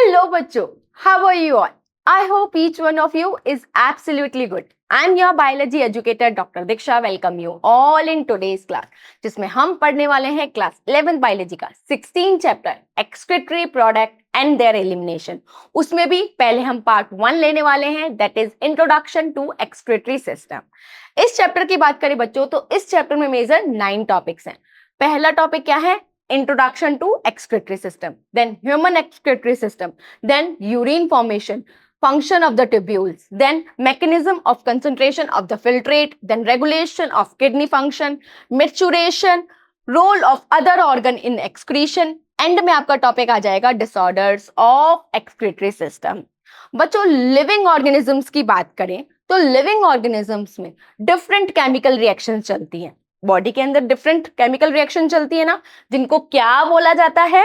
Hello, Bacho. How are you all? I hope each one of you is absolutely good. I'm your biology educator, Dr. Diksha. Welcome you all in today's class, जिसमें हम पढ़ने वाले हैं class 11 biology का 16 chapter excretory product and their elimination. उसमें भी पहले हम पार्ट 1 लेने वाले हैं, that is introduction to excretory system. इस चैप्टर की बात करें बच्चों तो इस चैप्टर में मेजर 9 टॉपिक्स हैं। पहला टॉपिक क्या है? Introduction to excretory system, then human excretory system, then urine formation, function of the tubules, then mechanism of concentration of the filtrate, then regulation of kidney function, maturation, role of other organ in excretion, and में आपका topic आ जाएगा disorders of excretory system. बच्चों living organisms की बात करें तो living organisms में different chemical reactions चलती हैं। बॉडी के अंदर डिफरेंट केमिकल रिएक्शन चलती है ना, जिनको क्या बोला जाता है?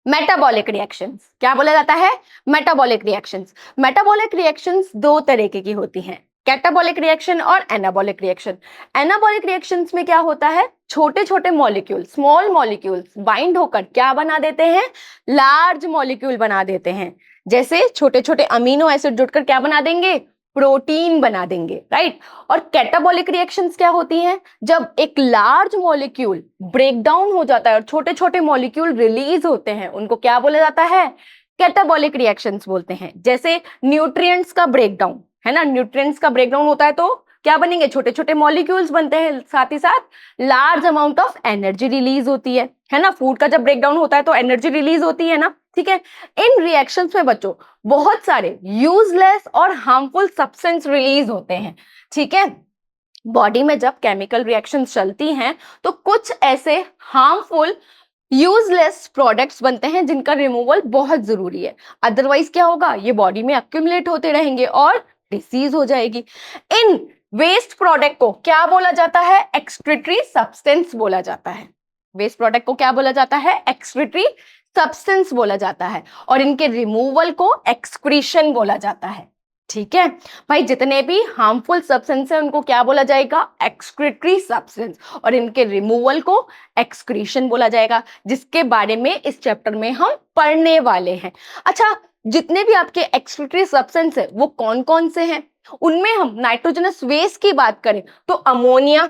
Metabolic reactions. क्या बोला जाता है? Metabolic reactions. मेटाबॉलिक रिएक्शंस दो तरीके की होती हैं, कैटाबॉलिक रिएक्शन और एनाबॉलिक रिएक्शन। एनाबॉलिक रिएक्शंस में क्या होता है? छोटे छोटे मॉलिक्यूल, स्मॉल मॉलिक्यूल्स बाइंड होकर क्या बना देते हैं? लार्ज मॉलिक्यूल बना देते हैं। जैसे छोटे छोटे अमीनो एसिड जुड़कर क्या बना देंगे? प्रोटीन बना देंगे, राइट। और कैटाबॉलिक रिएक्शंस क्या होती हैं? जब एक लार्ज मॉलिक्यूल ब्रेक डाउन हो जाता है और छोटे छोटे मॉलिक्यूल रिलीज होते हैं, उनको क्या बोला जाता है? कैटाबॉलिक रिएक्शंस बोलते हैं। जैसे न्यूट्रिएंट्स का ब्रेकडाउन है ना, न्यूट्रिएंट्स का ब्रेकडाउन होता है तो क्या बनेंगे? छोटे छोटे मॉलिक्यूल्स बनते हैं, साथ ही साथ large amount of energy release होती है ना। फूड का जब ब्रेकडाउन होता है तो एनर्जी रिलीज होती है ना, ठीक है। इन रिएक्शंस में बच्चों बहुत सारे यूजलेस और हार्मफुल सब्सटेंस रिलीज होते हैं, ठीक है। बॉडी में जब केमिकल रिएक्शंस चलती हैं तो कुछ ऐसे हार्मफुल यूजलेस प्रोडक्ट्स बनते हैं जिनका रिमूवल बहुत जरूरी है, अदरवाइज क्या होगा? ये बॉडी में अक्यूमुलेट होते रहेंगे और डिसीज हो जाएगी। इन वेस्ट प्रोडक्ट को क्या बोला जाता है? एक्सक्रीटरी सब्सटेंस बोला जाता है। वेस्ट प्रोडक्ट को क्या बोला जाता है? एक्सक्रीटरी सब्सटेंस बोला जाता है। और इनके रिमूवल को एक्सक्रीशन बोला जाता है, ठीक है भाई। जितने भी हार्मफुल सब्सटेंस है उनको क्या बोला जाएगा? Excretory substance. और इनके रिमूवल को एक्सक्रीशन बोला जाएगा, जिसके बारे में इस चैप्टर में हम पढ़ने वाले हैं। अच्छा, जितने भी आपके एक्सक्रीटरी सब्सटेंस है वो कौन कौन से हैं? उनमें हम नाइट्रोजनस वेस्ट की बात करें तो अमोनिया,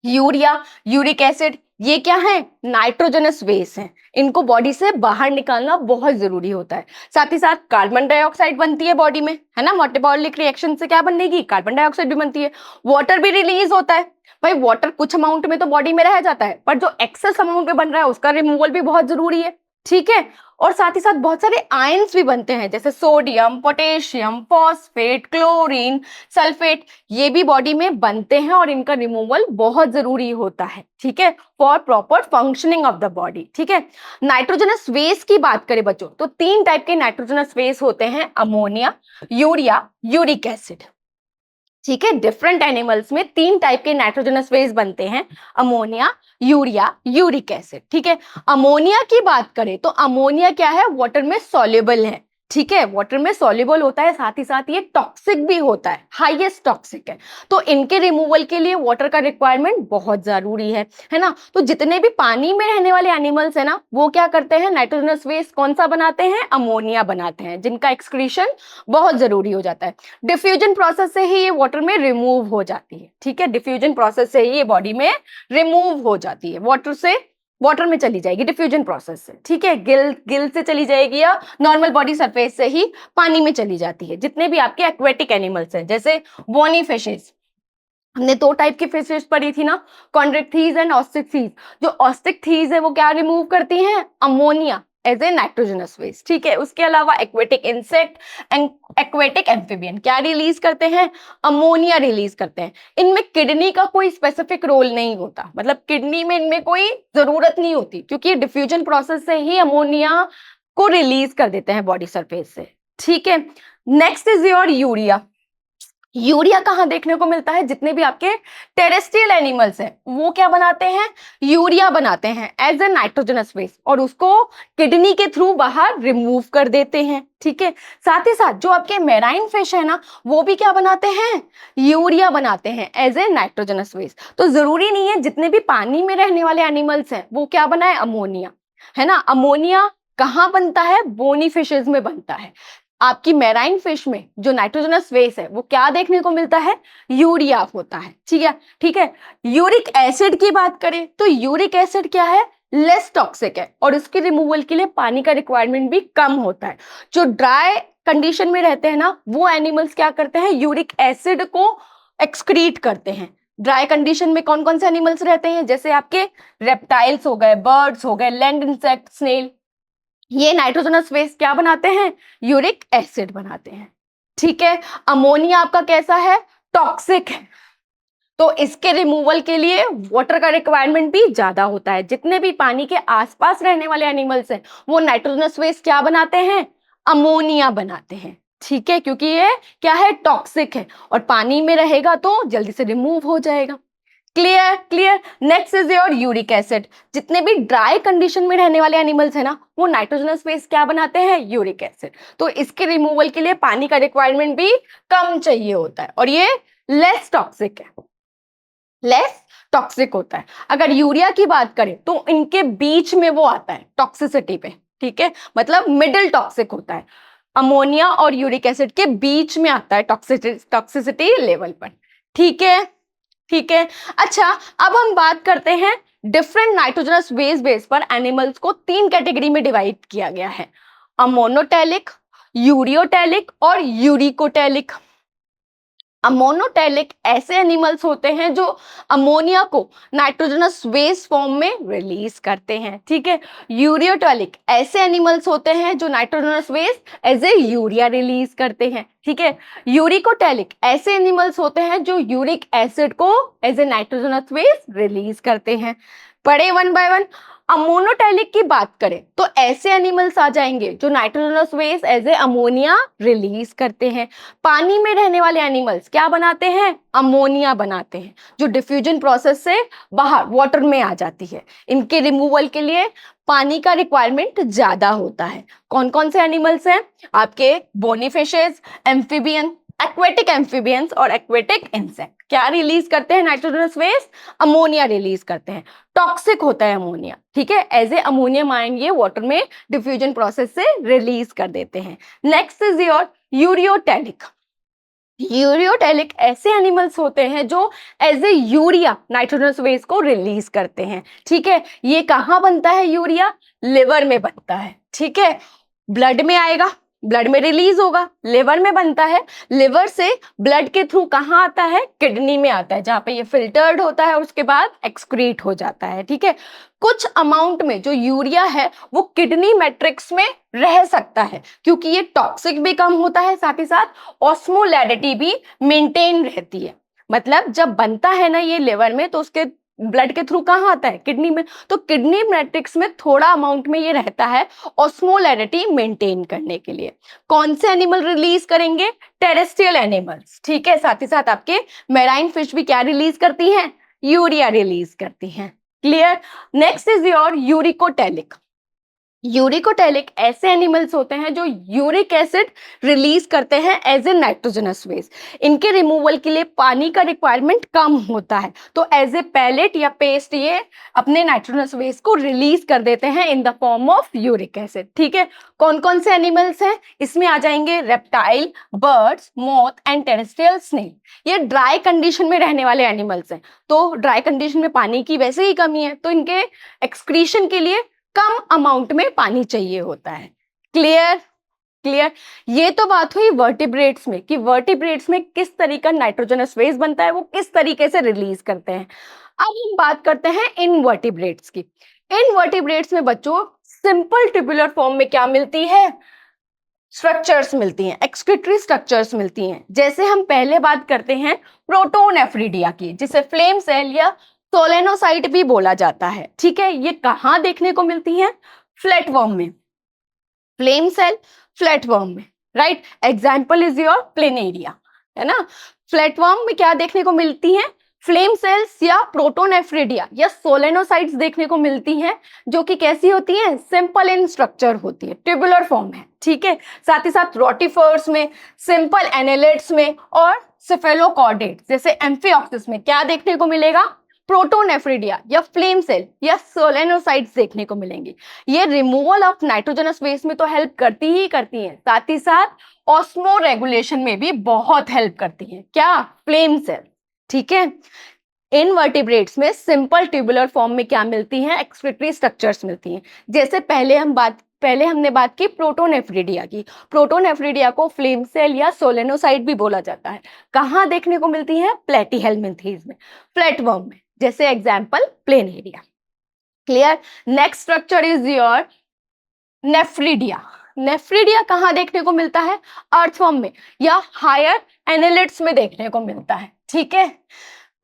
यूरिया, यूरिक एसिड, ये क्या है? नाइट्रोजनस वेस्ट हैं। इनको बॉडी से बाहर निकालना बहुत जरूरी होता है। साथ ही साथ कार्बन डाइऑक्साइड बनती है बॉडी में, है ना। मेटाबॉलिक रिएक्शन से क्या बनेगी? कार्बन डाइऑक्साइड भी बनती है। वाटर भी रिलीज होता है भाई। वाटर कुछ अमाउंट में तो बॉडी में रह जाता है, पर जो एक्सेस अमाउंट में बन रहा है उसका रिमूवल भी बहुत जरूरी है, ठीक है। और साथ ही साथ बहुत सारे आयंस भी बनते हैं, जैसे sodium, potassium, phosphate, chlorine, sulphate, ये भी बॉडी में बनते हैं और इनका रिमूवल बहुत जरूरी होता है, ठीक है, for proper functioning of the body, ठीक है। नाइट्रोजनस वेस्ट की बात करें बच्चों तो 3 टाइप के नाइट्रोजनस वेस्ट होते हैं, अमोनिया, यूरिया, यूरिक एसिड, ठीक है। डिफरेंट एनिमल्स में 3 टाइप के नाइट्रोजनस वेस्ट बनते हैं, अमोनिया, यूरिया, यूरिक एसिड, ठीक है। अमोनिया की बात करें तो अमोनिया क्या है? वाटर में सॉल्युबल है, ठीक है, वाटर में सॉल्युबल होता है, साथ ही साथ ये टॉक्सिक भी होता है, हाईएस्ट टॉक्सिक है। तो इनके रिमूवल के लिए वाटर का रिक्वायरमेंट बहुत जरूरी है ना। तो जितने भी पानी में रहने वाले एनिमल्स है ना, वो क्या करते हैं? नाइट्रोजनस वेस्ट कौन सा बनाते हैं? अमोनिया बनाते हैं, जिनका एक्सक्रीशन बहुत जरूरी हो जाता है। डिफ्यूजन प्रोसेस से ही ये वाटर में रिमूव हो जाती है, ठीक है। डिफ्यूजन प्रोसेस से ही ये बॉडी में रिमूव हो जाती है, वाटर में चली जाएगी डिफ्यूजन प्रोसेस से, ठीक है। गिल से चली जाएगी या नॉर्मल बॉडी सरफेस से ही पानी में चली जाती है। जितने भी आपके एक्वेटिक एनिमल्स हैं, जैसे बोनी फिशेस, हमने 2 टाइप की फिशेस पढ़ी थी ना, कॉन्ड्रिक्थीज एंड ऑस्टिकथीज। जो ऑस्टिकथीज है वो क्या रिमूव करती हैं? Ammonia as a nitrogenous waste, ठीक है। उसके अलावा aquatic insect and aquatic amphibian क्या रिलीज करते हैं? अमोनिया रिलीज करते हैं। इनमें किडनी का कोई स्पेसिफिक रोल नहीं होता, मतलब किडनी में इनमें कोई जरूरत नहीं होती, क्योंकि डिफ्यूजन प्रोसेस से ही अमोनिया को रिलीज कर देते हैं बॉडी सरफेस से, ठीक है। Next is your urea. Urea कहाँ देखने को मिलता है? जितने भी आपके टेरेस्ट्रियल एनिमल्स हैं वो क्या बनाते हैं? यूरिया बनाते हैं एज ए नाइट्रोजनस वेस्ट, और उसको किडनी के थ्रू बाहर रिमूव कर देते हैं, ठीक है। साथ ही साथ जो आपके मेराइन फिश है ना, वो भी क्या बनाते हैं? यूरिया बनाते हैं एज ए नाइट्रोजनस वेस्ट। तो जरूरी नहीं है जितने भी पानी में रहने वाले एनिमल्स हैं वो क्या बनाए? अमोनिया, है ना। अमोनिया कहाँ बनता है? बोनी फिशेज में बनता है। आपकी मैराइन फिश में जो नाइट्रोजनस बेस है वो क्या देखने को मिलता है? यूरिया होता है। ठीक है। यूरिक एसिड की बात करें तो यूरिक एसिड क्या है? लेस टॉक्सिक है और इसके रिमूवल के लिए पानी का रिक्वायरमेंट भी कम होता है। जो ड्राई कंडीशन में रहते हैं ना, वो एनिमल्स क्या करते हैं? यूरिक एसिड को एक्सक्रीट करते हैं। ड्राई कंडीशन में कौन कौन से एनिमल्स रहते हैं? जैसे आपके रेप्टाइल्स हो गए, बर्ड्स हो गए, लैंड इंसेक्ट, स्नेल, ये नाइट्रोजनस बेस क्या बनाते हैं? यूरिक एसिड बनाते हैं। ठीक है। अमोनिया आपका कैसा है? टॉक्सिक है, तो इसके रिमूवल के लिए वाटर का रिक्वायरमेंट भी ज्यादा होता है। जितने भी पानी के आसपास रहने वाले एनिमल्स हैं वो नाइट्रोजनस बेस क्या बनाते हैं? अमोनिया बनाते हैं। ठीक है, क्योंकि ये क्या है? टॉक्सिक है और पानी में रहेगा तो जल्दी से रिमूव हो जाएगा। Clear. Next is your uric acid. जितने भी ड्राई कंडीशन में रहने वाले एनिमल्स है ना, वो नाइट्रोजनस बेस क्या बनाते हैं? Uric acid. तो इसके रिमूवल के लिए पानी का रिक्वायरमेंट भी कम चाहिए होता है और ये लेस टॉक्सिक है, लेस टॉक्सिक होता है। अगर यूरिया की बात करें तो इनके बीच में वो आता है टॉक्सिसिटी पे। ठीक है, मतलब मिडिल टॉक्सिक होता है। अमोनिया और यूरिक एसिड के बीच में आता है टॉक्सिसिटी लेवल पर। ठीक है। अच्छा, अब हम बात करते हैं डिफरेंट नाइट्रोजनस बेस पर एनिमल्स को 3 कैटेगरी में डिवाइड किया गया है: अमोनोटैलिक, यूरियोटैलिक और यूरिकोटैलिक। अमोनोटैलिक ऐसे एनिमल्स होते हैं जो अमोनिया को नाइट्रोजनस बेस फॉर्म में रिलीज करते हैं। ठीक है। यूरियोटैलिक ऐसे एनिमल्स होते हैं जो nitrogenous base as a urea release करते हैं। ठीक है। यूरिकोटैलिक ऐसे एनिमल्स होते हैं जो यूरिक एसिड को as a nitrogenous base release करते हैं। पढ़े वन बाय वन। अमोनोटैलिक की बात करें तो ऐसे एनिमल्स आ जाएंगे जो nitrogenous base as a ammonia release करते हैं। पानी में रहने वाले एनिमल्स क्या बनाते हैं? अमोनिया बनाते हैं, जो डिफ्यूजन प्रोसेस से बाहर वाटर में आ जाती है। इनके रिमूवल के लिए पानी का रिक्वायरमेंट ज्यादा होता है। कौन कौन से एनिमल्स हैं? आपके bony fishes, amphibian, aquatic amphibians और एक्वेटिक इंसेक्ट क्या रिलीज करते हैं? नाइट्रोजनस बेस अमोनिया रिलीज करते हैं। टॉक्सिक होता है अमोनिया। ठीक है, एज ए अमोनियम आयन ये वाटर में डिफ्यूजन प्रोसेस से रिलीज कर देते हैं। Next is your ureotelic. Ureotelic ऐसे एनिमल्स होते हैं जो as a urea nitrogenous base को रिलीज करते हैं। ठीक है, ये कहाँ बनता है? यूरिया लिवर में बनता है। ठीक है, ब्लड में आएगा, ब्लड में रिलीज होगा, लिवर में बनता है, लिवर से ब्लड के थ्रू कहाँ आता है? किडनी में आता है, जहाँ पे ये फिल्टर्ड होता है और उसके बाद एक्सक्रीट हो जाता है। ठीक है, कुछ अमाउंट में जो यूरिया है वो किडनी मैट्रिक्स में रह सकता है क्योंकि ये टॉक्सिक भी कम होता है, साथ ही साथ ऑस्मोलैरिटी भी मेंटेन रहती है। मतलब जब बनता है ना ये लिवर में तो उसके ब्लड के थ्रू कहाँ आता है? किडनी में। तो किडनी मैट्रिक्स में थोड़ा अमाउंट में ये रहता है ऑस्मोलैरिटी मेंटेन करने के लिए। कौन से एनिमल रिलीज करेंगे? Terrestrial animals. ठीक है, साथ ही साथ आपके मैराइन फिश भी क्या रिलीज करती हैं? यूरिया रिलीज करती हैं। Clear. Next is your uricotelic. Uricotelic ऐसे एनिमल्स होते हैं जो यूरिक एसिड रिलीज करते हैं एज ए नाइट्रोजनस बेस। इनके रिमूवल के लिए पानी का रिक्वायरमेंट कम होता है, तो एज ए पैलेट या पेस्ट ये अपने नाइट्रोजनस बेस को रिलीज कर देते हैं in the form of uric acid. ठीक है, कौन कौन से एनिमल्स हैं? इसमें आ जाएंगे reptile, birds, moth and terrestrial snake. ये ड्राई कंडीशन में रहने वाले एनिमल्स हैं, तो ड्राई कंडीशन में पानी की वैसे ही कमी है, तो इनके एक्सक्रीशन के लिए कम अमाउंट में पानी चाहिए होता है। क्लियर। ये तो बात हुई वर्टिब्रेट्स में कि वर्टिब्रेट्स में किस तरीका नाइट्रोजनस बेस बनता है, वो किस तरीके से रिलीज करते हैं। अब हम बात करते हैं इनवर्टिब्रेट्स की। इनवर्टिब्रेट्स में बच्चों सिंपल ट्यूबुलर फॉर्म में क्या मिलती है? स्ट्रक्चर्स मिलती हैं, एक्सक्रीटरी स्ट्रक्चर्स मिलती हैं। जैसे हम पहले बात करते हैं प्रोटोनेफ्रिडिया की, जिसे फ्लेम सेल या सोलेनोसाइट भी बोला जाता है। ठीक है, ये कहाँ देखने को मिलती हैं? फ्लैटवर्म में। फ्लेम सेल फ्लैटवर्म में, right. Example is your planaria, है ना। फ्लैटवर्म में क्या देखने को मिलती हैं? फ्लेम सेल्स या प्रोटोनेफ्रिडिया या सोलेनोसाइट्स देखने को मिलती हैं, जो कि कैसी होती हैं? सिंपल इन स्ट्रक्चर होती है, ट्यूबुलर फॉर्म है। ठीक है, साथ ही साथ रोटिफर्स में, सिंपल एनेलिड्स में और सेफेलोकॉर्डेट्स जैसे एम्फिऑक्सिस में क्या देखने को मिलेगा? प्रोटोनेफ्रिडिया या फ्लेम सेल या सोलेनोसाइट्स देखने को मिलेंगी। ये रिमूवल ऑफ नाइट्रोजनस वेस्ट में तो हेल्प करती ही करती हैं, साथ ही साथ ऑस्मो रेगुलेशन में भी बहुत हेल्प करती हैं। क्या? Flame cell. ठीक है। इनवर्टिब्रेट्स में सिंपल ट्यूबुलर फॉर्म में क्या मिलती हैं? एक्सक्रीटरी स्ट्रक्चर्स मिलती हैं। जैसे पहले हमने बात की प्रोटोनेफ्रिडिया की। प्रोटोनेफ्रिडिया को फ्लेम सेल या सोलेनोसाइट भी बोला जाता है। कहाँ देखने को मिलती है? प्लेटीहेल्मिन्थेस में, फ्लैटवर्म में। जैसे example planaria. Clear? Next structure is your nephridia. Nephridia कहाँ देखने को मिलता है? अर्थवर्म में या हायर एनेलिड्स में देखने को मिलता है। ठीक है।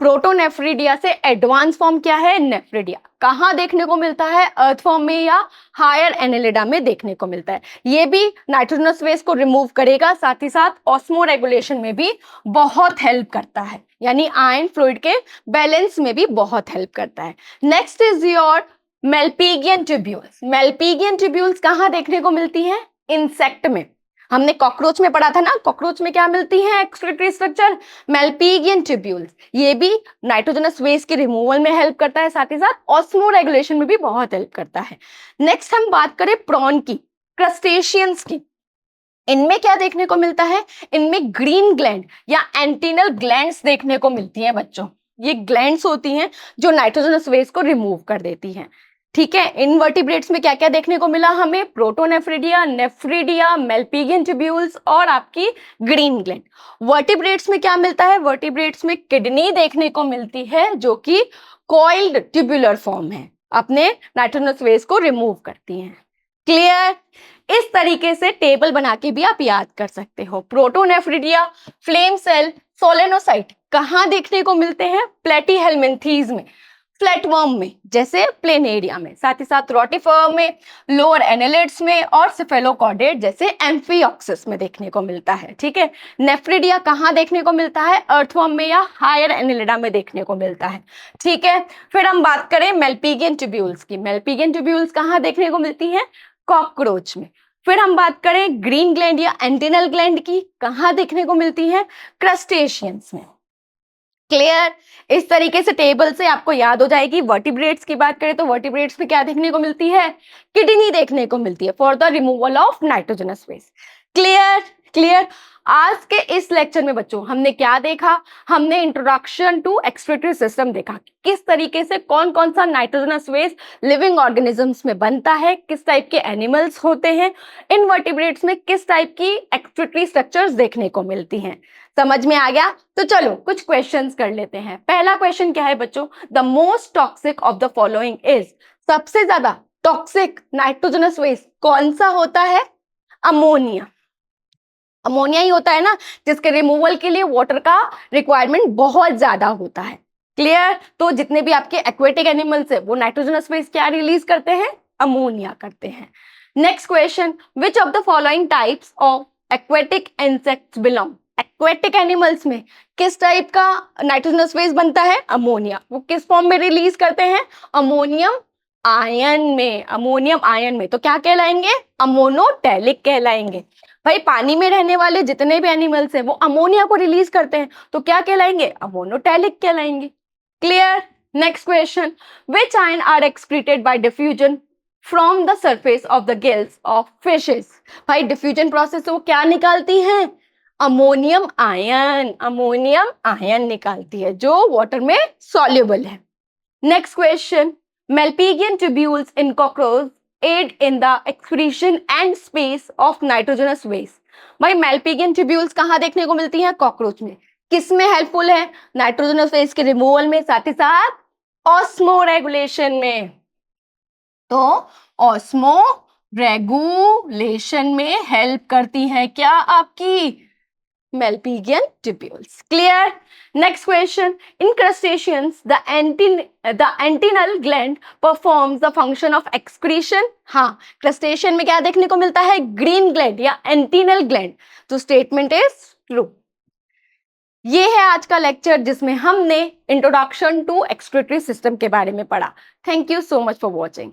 प्रोटोनेफ्रिडिया से एडवांस फॉर्म क्या है? नेफ्रिडिया। कहाँ देखने को मिलता है? अर्थफॉर्म में या हायर एनेलिडा में देखने को मिलता है। ये भी नाइट्रोजनस वेस्ट को रिमूव करेगा, साथ ही साथ ऑस्मो रेगुलेशन में भी बहुत हेल्प करता है, यानी आयन फ्लूइड के बैलेंस में भी बहुत हेल्प करता है। Next is your malpighian tubules. Malpighian tubules कहाँ देखने को मिलती है? इंसेक्ट में। हमने कॉकरोच में पढ़ा था ना, कॉकरोच में क्या मिलती है? Excretory structure, malpighian tubules. ये भी नाइट्रोजनस वेस्ट के रिमूवल में हेल्प करता है, साथ ही साथ ऑस्मो रेगुलेशन में भी बहुत हेल्प करता है। नेक्स्ट हम बात करें प्रॉन की, क्रस्टेशियंस की। इनमें क्या देखने को मिलता है? इनमें ग्रीन ग्लैंड या एंटीनल ग्लैंड्स देखने को मिलती हैं बच्चों। ये ग्लैंड्स होती हैं जो नाइट्रोजनस वेस्ट को रिमूव कर देती हैं। ठीक है। इनवर्टिब्रेट्स में क्या क्या देखने को मिला हमें? प्रोटोनेफ्रिडिया, नेफ्रिडिया, मेल्पिगियन ट्यूब्यूल्स और आपकी ग्रीन ग्लैंड। वर्टिब्रेट्स में क्या मिलता है? वर्टिब्रेट्स में किडनी देखने को मिलती है, जो कि कॉइल्ड ट्यूबुलर फॉर्म है, अपने नाइट्रोजनस वेस्ट को रिमूव करती हैं। क्लियर? इस तरीके से टेबल बना के भी आप याद कर सकते हो। प्रोटोनेफ्रिडिया, फ्लेम सेल, सोलेनोसाइट कहाँ देखने को मिलते हैं? प्लेटीहेल्मिन्थेस में, फ्लैटवर्म में जैसे प्लेनेरिया में, साथ ही साथ रोटिफर्म में, लोअर एनेलिड्स में और सिफेलोकॉर्डेट जैसे एम्फिऑक्सिस में देखने को मिलता है। ठीक है। नेफ्रिडिया कहाँ देखने को मिलता है? अर्थवर्म में या हायर एनेलिडा में देखने को मिलता है। ठीक है। फिर हम बात करें मेल्पिगियन ट्यूब्यूल्स की। मेल्पिगियन ट्यूब्यूल्स कहाँ देखने को मिलती है? कॉकरोच में। फिर हम बात करें ग्रीन ग्लैंड या एंटीनल ग्लैंड की, कहाँ देखने को मिलती है? क्रस्टेशियंस में। क्लियर? इस तरीके से टेबल से आपको याद हो जाएगी। वर्टिब्रेट्स की बात करें तो वर्टिब्रेट्स में क्या देखने को मिलती है? किडनी देखने को मिलती है for the removal of nitrogenous waste. Clear? Clear? आज के इस लेक्चर में बच्चों हमने क्या देखा? हमने इंट्रोडक्शन टू एक्सक्रीटरी सिस्टम देखा, किस तरीके से कौन कौन सा नाइट्रोजनस वेस्ट लिविंग ऑर्गेनिजम्स में बनता है, किस टाइप के एनिमल्स होते हैं, इनवर्टिब्रेट्स में किस टाइप की एक्सक्रीटरी स्ट्रक्चर्स देखने को मिलती हैं। समझ में आ गया? तो चलो कुछ क्वेश्चंस कर लेते हैं। पहला क्वेश्चन क्या है बच्चों? The most toxic of the following is, सबसे ज्यादा टॉक्सिक नाइट्रोजनस वेस्ट कौन सा होता है? अमोनिया। अमोनिया ही होता है ना, जिसके रिमूवल के लिए वाटर का रिक्वायरमेंट बहुत ज्यादा होता है। क्लियर? तो जितने भी आपके एक्वेटिक एनिमल्स है वो नाइट्रोजनस वेस्ट क्या रिलीज करते हैं? अमोनिया करते हैं। Next question, which of the following types of aquatic insects belong, aquatic animals में किस टाइप का नाइट्रोजनस वेस्ट बनता है? अमोनिया। वो किस फॉर्म में रिलीज करते हैं? अमोनियम आयन में। अमोनियम आयन में तो क्या कहलाएंगे? अमोनोटैलिक कहलाएंगे। भाई पानी में रहने वाले जितने भी एनिमल्स हैं वो अमोनिया को रिलीज करते हैं तो क्या कहलाएंगे? अमोनोटैलिक कहलाएंगे। Clear? Next question, which ion are excreted by diffusion from the surface of the gills of fishes. भाई डिफ्यूजन प्रोसेस से वो क्या निकालती हैं? Ammonium ion. अमोनियम आयन निकालती है जो वाटर में सॉल्युबल है। Next question, malpighian tubules in cockroach aid in the excretion and space of nitrogenous waste। भाई मेल्पिगियन ट्यूब्यूल्स कहाँ देखने को मिलती हैं? कॉकरोच में। किस में हेल्पफुल है? नाइट्रोजनस वेस्ट के रिमूवल में, साथ ही साथ ऑस्मो रेगुलेशन में। तो ऑस्मो रेगुलेशन में हेल्प करती है क्या? आपकी malpighian tubules. Clear? Next question, in crustaceans the antennal gland performs the function of excretion। हाँ, क्रस्टेशियन में क्या देखने को मिलता है? ग्रीन ग्लैंड या एंटीनल ग्लैंड। तो स्टेटमेंट इज ट्रू। ये है आज का लेक्चर जिसमें हमने इंट्रोडक्शन टू एक्सक्रीटरी सिस्टम के बारे में पढ़ा। Thank you so much for watching.